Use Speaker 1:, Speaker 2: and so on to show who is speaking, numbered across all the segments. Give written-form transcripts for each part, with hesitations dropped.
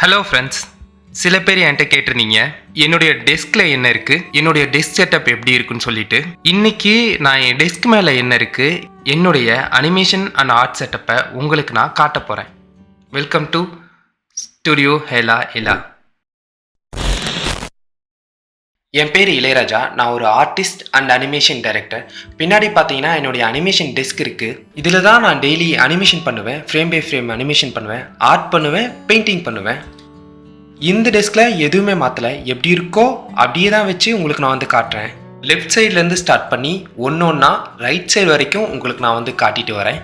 Speaker 1: Hello friends, சில பேர் என்கிட்ட கேட்டிருந்தீங்க என்னுடைய டெஸ்கில் என்ன இருக்குது, என்னுடைய டெஸ்க் செட்டப் எப்படி இருக்குன்னு சொல்லிட்டு. இன்னைக்கு நான் என் டெஸ்க் மேலே என்ன இருக்குது, என்னுடைய அனிமேஷன் அண்ட் ஆர்ட் செட்டப்பை உங்களுக்கு நான் காட்ட போகிறேன். வெல்கம் டு ஸ்டுடியோ ஹேலா எலா. என் பேர் இளையராஜா. நான் ஒரு ஆர்டிஸ்ட் அண்ட் அனிமேஷன் டைரக்டர். பின்னாடி பார்த்தீங்கன்னா என்னுடைய அனிமேஷன் டெஸ்க் இருக்குது. இதில் தான் நான் டெய்லி அனிமேஷன் பண்ணுவேன், ஃப்ரேம் பை ஃப்ரேம் அனிமேஷன் பண்ணுவேன், ஆர்ட் பண்ணுவேன், பெயிண்டிங் பண்ணுவேன். இந்த டெஸ்கில் எதுவுமே மாற்றலை, எப்படி இருக்கோ அப்படியே தான் வச்சு உங்களுக்கு நான் வந்து காட்டுறேன். லெஃப்ட் சைட்லேருந்து ஸ்டார்ட் பண்ணி ஒன்றா ரைட் சைடு வரைக்கும் உங்களுக்கு நான் வந்து காட்டிட்டு வரேன்.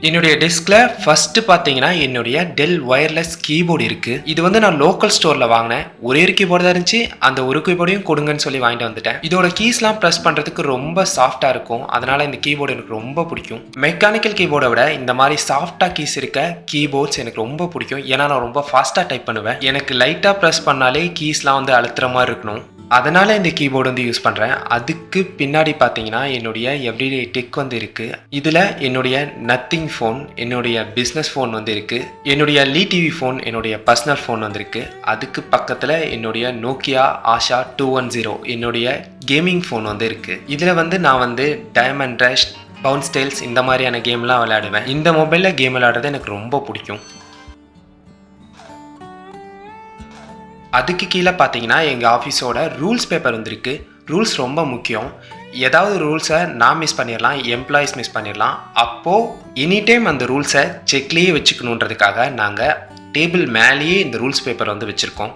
Speaker 1: என்னுடைய டெஸ்கில் ஃபஸ்ட்டு பார்த்தீங்கன்னா என்னுடைய டெல் ஒயர்லெஸ் கீபோர்டு இருக்குது. இது வந்து நான் லோக்கல் ஸ்டோரில் வாங்கினேன். ஒரே ஒரு கீபோர்டு தான் இருந்துச்சு, அந்த ஒரு கீபோர்டையும் கொடுங்கன்னு சொல்லி வாங்கிட்டு வந்துட்டேன். இதோட கீஸ்லாம் ப்ரெஸ் பண்ணுறதுக்கு ரொம்ப சாஃப்டாக இருக்கும், அதனால் இந்த கீபோர்டு எனக்கு ரொம்ப பிடிக்கும். மெக்கானிக்கல் கீபோர்டை விட இந்த மாதிரி சாஃப்டாக கீஸ் இருக்க கீபோர்ட்ஸ் எனக்கு ரொம்ப பிடிக்கும். ஏன்னா நான் ரொம்ப ஃபாஸ்ட்டாக டைப் பண்ணுவேன். எனக்கு லைட்டாக ப்ரெஸ் பண்ணாலே கீஸ்லாம் வந்து அழுத்துற மாதிரி இருக்கணும், அதனால் இந்த கீபோர்டு வந்து யூஸ் பண்ணுறேன். அதுக்கு பின்னாடி பார்த்தீங்கன்னா என்னுடைய எவ்ரிடே டெக் வந்து இருக்குது. இதில் என்னுடைய நத்திங் ஃபோன், என்னுடைய பிஸ்னஸ் ஃபோன் வந்து இருக்குது, என்னுடைய லீ டிவி ஃபோன், என்னுடைய பர்சனல் ஃபோன் வந்துருக்கு. அதுக்கு பக்கத்தில் என்னுடைய நோக்கியா ஆஷா 210 என்னுடைய கேமிங் ஃபோன் வந்து இருக்குது. இதில் வந்து நான் வந்து டைமண்ட் ரஷ், பவுன்ஸ் டெயில்ஸ் இந்த மாதிரியான கேம்லாம் விளையாடுவேன். இந்த மொபைலில் கேம் விளையாடுறது எனக்கு ரொம்ப பிடிக்கும். அதுக்கு கீழே பார்த்தீங்கன்னா எங்கள் ஆஃபீஸோட ரூல்ஸ் பேப்பர் வந்துருக்கு. ரூல்ஸ் ரொம்ப முக்கியம். ஏதாவது ரூல்ஸை நான் மிஸ் பண்ணிடலாம், எம்ப்ளாயீஸ் மிஸ் பண்ணிடலாம். அப்போது எனி டைம் அந்த ரூல்ஸை செக்லேயே வச்சுக்கணுன்றதுக்காக நாங்கள் டேபிள் மேலேயே இந்த ரூல்ஸ் பேப்பர் வந்து வச்சுருக்கோம்.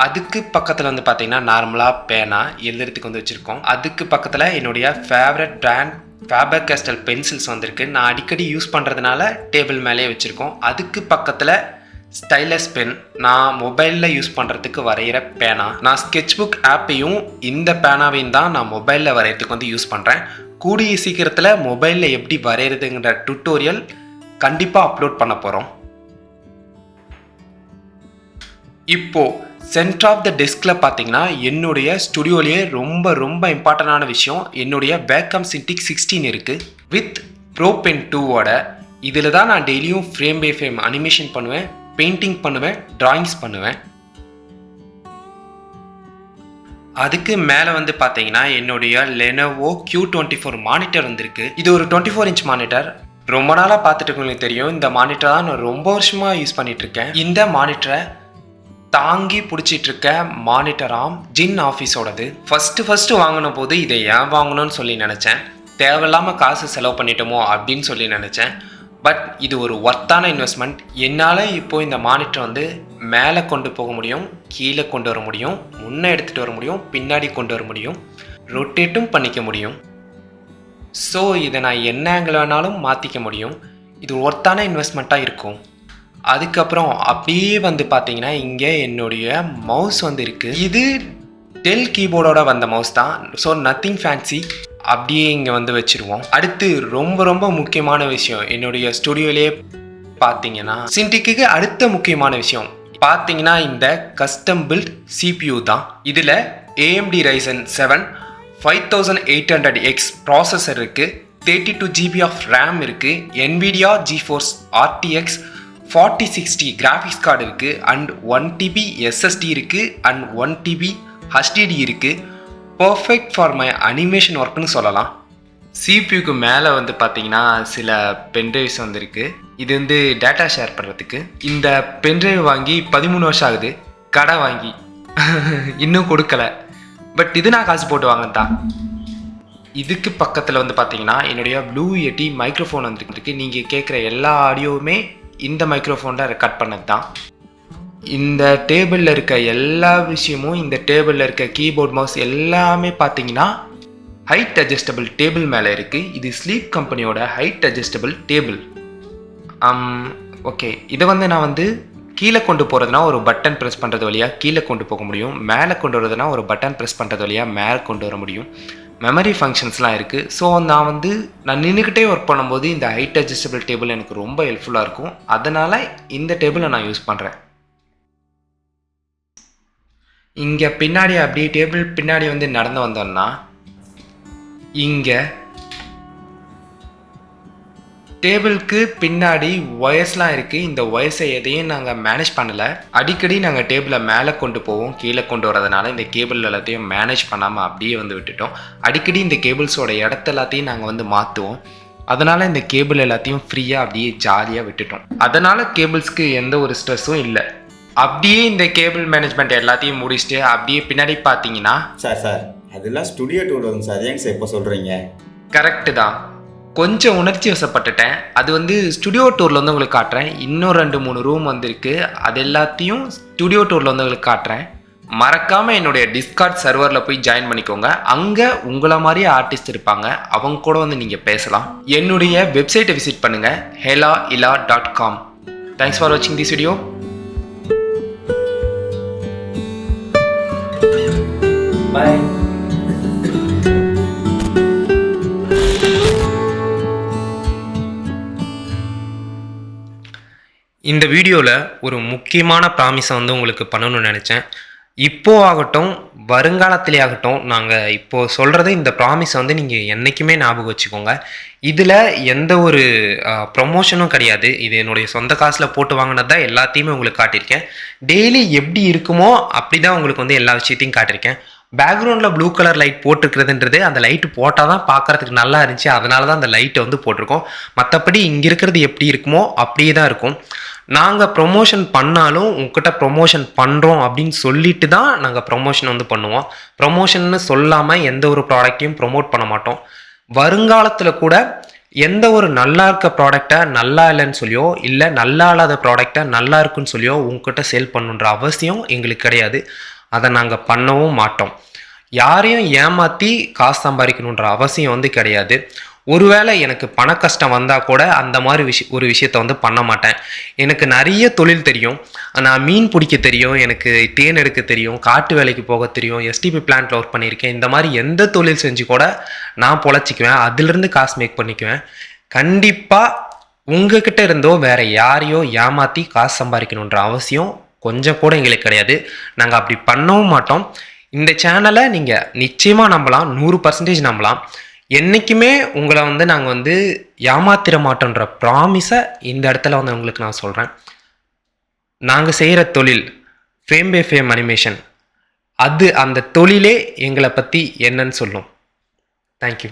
Speaker 1: அதுக்கு பக்கத்தில் வந்து பார்த்தீங்கன்னா நார்மலாக பேனா எழுதுறதுக்கு வந்து வச்சுருக்கோம். அதுக்கு பக்கத்தில் என்னுடைய ஃபேவரட் பிராண்ட் ஃபேபர் கேஸ்டல் பென்சில்ஸ் வந்துருக்கு. நான் அடிக்கடி யூஸ் பண்ணுறதுனால டேபிள் மேலேயே வச்சுருக்கோம். அதுக்கு பக்கத்தில் ஸ்டைலஸ் பென், நான் மொபைலில் யூஸ் பண்ணுறதுக்கு வரைகிற பேனா. நான் ஸ்கெட்ச் புக் ஆப்பையும் இந்த பேனாவையும் தான் நான் மொபைலில் வரைகிறதுக்கு வந்து யூஸ் பண்ணுறேன். கூடிய சீக்கிரத்தில் மொபைலில் எப்படி வரைகிறதுங்கிற டுட்டோரியல் கண்டிப்பாக அப்லோட் பண்ண போகிறோம். இப்போது சென்டர் ஆஃப் த டெஸ்கில் பார்த்தீங்கன்னா என்னுடைய ஸ்டுடியோலேயே ரொம்ப ரொம்ப இம்பார்ட்டண்டான விஷயம், என்னுடைய வேக்கம் சின்டிக் 16 இருக்குது வித் ப்ரோ பென் 2ஓட. இதில் தான் நான் டெய்லியும் ஃப்ரேம் பை ஃப்ரேம் அனிமேஷன் பண்ணுவேன், பெயிண்டிங் பண்ணுவேன், டிராயிங்ஸ் பண்ணுவேன். அதுக்கு மேலே வந்து பார்த்தீங்கன்னா என்னுடைய லெனோவோ Q24 மானிட்டர் வந்திருக்கு. இது ஒரு 24 இன்ச் மானிட்டர். ரொம்ப நாளாக பார்த்துட்டு உங்களுக்கு தெரியும், இந்த மானிட்டர் தான் நான் ரொம்ப வருஷமாக யூஸ் பண்ணிகிட்ருக்கேன். இந்த மானிட்டரை தாங்கி பிடிச்சிட்டு இருக்க மானிட்டராம் ஜின் ஆஃபீஸோடது. ஃபஸ்ட்டு வாங்கின போது இதை ஏன் வாங்கணும்னு சொல்லி நினச்சேன். தேவையில்லாமல் காசு செலவு பண்ணிட்டோமோ அப்படின்னு சொல்லி நினச்சேன். பட் இது ஒரு ஒர்த்தான இன்வெஸ்ட்மெண்ட். என்னால் இப்போது இந்த மானிட்டர் வந்து மேலே கொண்டு போக முடியும், கீழே கொண்டு வர முடியும், முன்னே எடுத்துகிட்டு வர முடியும், பின்னாடி கொண்டு வர முடியும், ரொட்டேட்டும் பண்ணிக்க முடியும். ஸோ இதை நான் என்ன ஆங்கிள் வேணாலும் மாற்றிக்க முடியும். இது ஒர்த்தான இன்வெஸ்ட்மெண்ட்டாக இருக்கும். அதுக்கப்புறம் அப்படியே வந்து பார்த்தீங்கன்னா இங்கே என்னுடைய மவுஸ் வந்து இருக்குது. இது டெல் கீபோர்டோட வந்த மவுஸ் தான். ஸோ நத்திங் ஃபேன்சி, அப்படியே இங்கே வந்து வச்சுருவோம். அடுத்து ரொம்ப ரொம்ப முக்கியமான விஷயம், என்னுடைய ஸ்டுடியோலேயே பார்த்தீங்கன்னா சின்டிக்கு அடுத்த முக்கியமான விஷயம் பார்த்தீங்கன்னா இந்த கஸ்டம் பில்ட் CPU தான். இதில் AMD Ryzen 7 5800X ப்ராசஸர் இருக்குது, 32 GB ஆஃப் RAM இருக்குது, NVIDIA GeForce RTX 4060 graphics card இருக்குது, அண்ட் 1 TB SSD இருக்குது, அண்ட் 1 TB HDD இருக்குது. பர்ஃபெக்ட் ஃபார் மை அனிமேஷன் ஒர்க்னு சொல்லலாம். சிபியூக்கு மேலே வந்து பார்த்தீங்கன்னா சில பென்ட்ரைவ்ஸ் வந்துருக்கு. இது வந்து டேட்டா ஷேர் பண்ணுறதுக்கு. இந்த பென்ட்ரைவ் வாங்கி 13 வருஷம் ஆகுது, கடை வாங்கி இன்னும் கொடுக்கலை. பட் இது நான் காசு போட்டு வாங்கத்தான். இதுக்கு பக்கத்தில் வந்து பார்த்தீங்கன்னா என்னுடைய ப்ளூ எட்டி மைக்ரோஃபோன் வந்துருக்கு. நீங்கள் கேட்குற எல்லா ஆடியோவுமே இந்த மைக்ரோஃபோனில் ரெக்கார்ட் பண்ணது தான். இந்த டேபிளில் இருக்க எல்லா விஷயமும், இந்த டேபிளில் இருக்க கீபோர்ட் மவுஸ் எல்லாமே பார்த்தீங்கன்னா ஹைட் அட்ஜஸ்டபிள் டேபிள் மேலே இருக்குது. இது ஸ்லீப் கம்பெனியோட ஹைட் அட்ஜஸ்டபிள் டேபிள். ஓகே, இதை வந்து நான் வந்து கீழே கொண்டு போகிறதுனா ஒரு பட்டன் ப்ரெஸ் பண்ணுறது வழியாக கீழே கொண்டு போக முடியும், மேலே கொண்டு வரதுனா ஒரு பட்டன் ப்ரெஸ் பண்ணுறது வழியாக மேலே கொண்டு வர முடியும். மெமரி ஃபங்க்ஷன்ஸ்லாம் இருக்குது. ஸோ நான் நின்றுக்கிட்டே ஒர்க் பண்ணும்போது இந்த ஹைட் அட்ஜஸ்டபிள் டேபிள் எனக்கு ரொம்ப ஹெல்ப்ஃபுல்லாக இருக்கும். அதனால் இந்த டேபிளை நான் யூஸ் பண்ணுறேன். இங்கே பின்னாடி அப்படியே டேபிள் பின்னாடி வந்து நடந்து வந்தோம்னா இங்கே டேபிளுக்கு பின்னாடி ஒயர்ஸ்லாம் இருக்குது. இந்த ஒயர்ஸை எதையும் நாங்கள் மேனேஜ் பண்ணலை. அடிக்கடி நாங்கள் டேபிளை மேலே கொண்டு போவோம், கீழே கொண்டு வரதுனால இந்த கேபிள் எல்லாத்தையும் மேனேஜ் பண்ணாமல் அப்படியே வந்து விட்டுட்டோம். அடிக்கடி இந்த கேபிள்ஸோட இடத்த எல்லாத்தையும் நாங்கள் வந்து மாற்றுவோம். அதனால் இந்த கேபிள் எல்லாத்தையும் ஃப்ரீயாக அப்படியே ஜாலியாக விட்டுட்டோம். அதனால் கேபிள்ஸ்க்கு எந்த ஒரு ஸ்ட்ரெஸ்ஸும் இல்லை. அப்படியே இந்த கேபிள் மேனேஜ்மெண்ட் எல்லாத்தையும் முடிச்சுட்டு அப்படியே பின்னாடி பார்த்தீங்கன்னா
Speaker 2: சார் அதெல்லாம் ஸ்டுடியோ டூர் வருங்க சார். ஏங்க சார் இப்போ சொல்கிறீங்க?
Speaker 1: கரெக்டு தான், கொஞ்சம் உணர்ச்சி வசப்பட்டுட்டேன். அது வந்து ஸ்டுடியோ டூரில் வந்து உங்களுக்கு காட்டுறேன். இன்னும் 2-3 ரூம் வந்துருக்கு, அது எல்லாத்தையும் ஸ்டுடியோ டூரில் வந்து உங்களுக்கு காட்டுறேன். மறக்காமல் என்னுடைய டிஸ்கார்ட் சர்வரில் போய் ஜாயின் பண்ணிக்கோங்க. அங்கே உங்களை மாதிரியே ஆர்டிஸ்ட் இருப்பாங்க, அவங்க கூட வந்து நீங்கள் பேசலாம். என்னுடைய வெப்சைட்டை விசிட் பண்ணுங்கள், helaila.com. தேங்க்ஸ் ஃபார் வாட்சிங் திஸ் வீடியோ. பாய். இந்த வீடியோவில் ஒரு முக்கியமான ப்ராமிஸை வந்து உங்களுக்கு பண்ணணும்னு நினச்சேன். இப்போது ஆகட்டும் வருங்காலத்திலே ஆகட்டும், நாங்கள் இப்போது சொல்கிறது இந்த ப்ராமிஸை வந்து நீங்கள் என்றைக்குமே ஞாபகம் வச்சுக்கோங்க. இதில் எந்த ஒரு ப்ரொமோஷனும் கிடையாது. இது என்னுடைய சொந்த காசில் போட்டு வாங்கினது தான் எல்லாத்தையுமே உங்களுக்கு காட்டியிருக்கேன். டெய்லி எப்படி இருக்குமோ அப்படி தான் உங்களுக்கு வந்து எல்லா விஷயத்தையும் காட்டியிருக்கேன். பேக்ரவுண்டில் ப்ளூ கலர் லைட் போட்டிருக்கிறதுன்றது அந்த லைட்டு போட்டால் தான் பார்க்குறதுக்கு நல்லா இருந்துச்சு, அதனால தான் அந்த லைட்டை வந்து போட்டிருக்கோம். மற்றபடி இங்கே இருக்கிறது எப்படி இருக்குமோ அப்படியே தான் இருக்கும். நாங்கள் ப்ரொமோஷன் பண்ணாலும் உங்ககிட்ட ப்ரொமோஷன் பண்ணுறோம் அப்படின்னு சொல்லிட்டு தான் நாங்கள் ப்ரொமோஷன் வந்து பண்ணுவோம். ப்ரொமோஷன்னு சொல்லாமல் எந்த ஒரு ப்ராடக்டையும் ப்ரொமோட் பண்ண மாட்டோம். வருங்காலத்தில் கூட எந்த ஒரு நல்லா இருக்க ப்ராடக்டை நல்லா இல்லைன்னு சொல்லியோ இல்லை நல்லா இல்லாத ப்ராடக்டை நல்லா இருக்குன்னு சொல்லியோ உங்ககிட்ட சேல் பண்ணுன்ற அவசியம் எங்களுக்கு கிடையாது. அதை நாங்கள் பண்ணவும் மாட்டோம். யாரையும் ஏமாற்றி காசு சம்பாதிக்கணுன்ற அவசியம் வந்து கிடையாது. ஒருவேளை எனக்கு பண கஷ்டம் வந்தால் கூட அந்த மாதிரி ஒரு விஷயத்தை வந்து பண்ண மாட்டேன். எனக்கு நிறைய தொழில் தெரியும். நான் மீன் பிடிக்க தெரியும், எனக்கு தேன் எடுக்க தெரியும், காட்டு வேலைக்கு போக தெரியும், எஸ்டிபி பிளான்ட்டில் ஒர்க் பண்ணியிருக்கேன். இந்த மாதிரி எந்த தொழில் செஞ்சு கூட நான் பொழைச்சிக்குவேன், அதிலிருந்து காசு மேக் பண்ணிக்குவேன். கண்டிப்பாக உங்ககிட்ட இருந்தோ வேறு யாரையோ ஏமாற்றி காசு சம்பாதிக்கணுன்ற அவசியம் கொஞ்சம் கூட எங்களுக்கு கிடையாது. நாங்கள் அப்படி பண்ணவும் மாட்டோம். இந்த சேனலை நீங்கள் நிச்சயமாக நம்பலாம், 100% நம்பலாம். என்றைக்குமே உங்களை வந்து நாங்கள் வந்து ஏமாத்திர மாட்டோன்ற ப்ராமிஸை இந்த இடத்துல வந்து உங்களுக்கு நான் சொல்கிறேன். நாங்கள் செய்கிற தொழில் ஃபேம் பை ஃபேம் அனிமேஷன், அது அந்த தொழிலே எங்களை பற்றி என்னன்னு சொல்லும். தேங்க்யூ.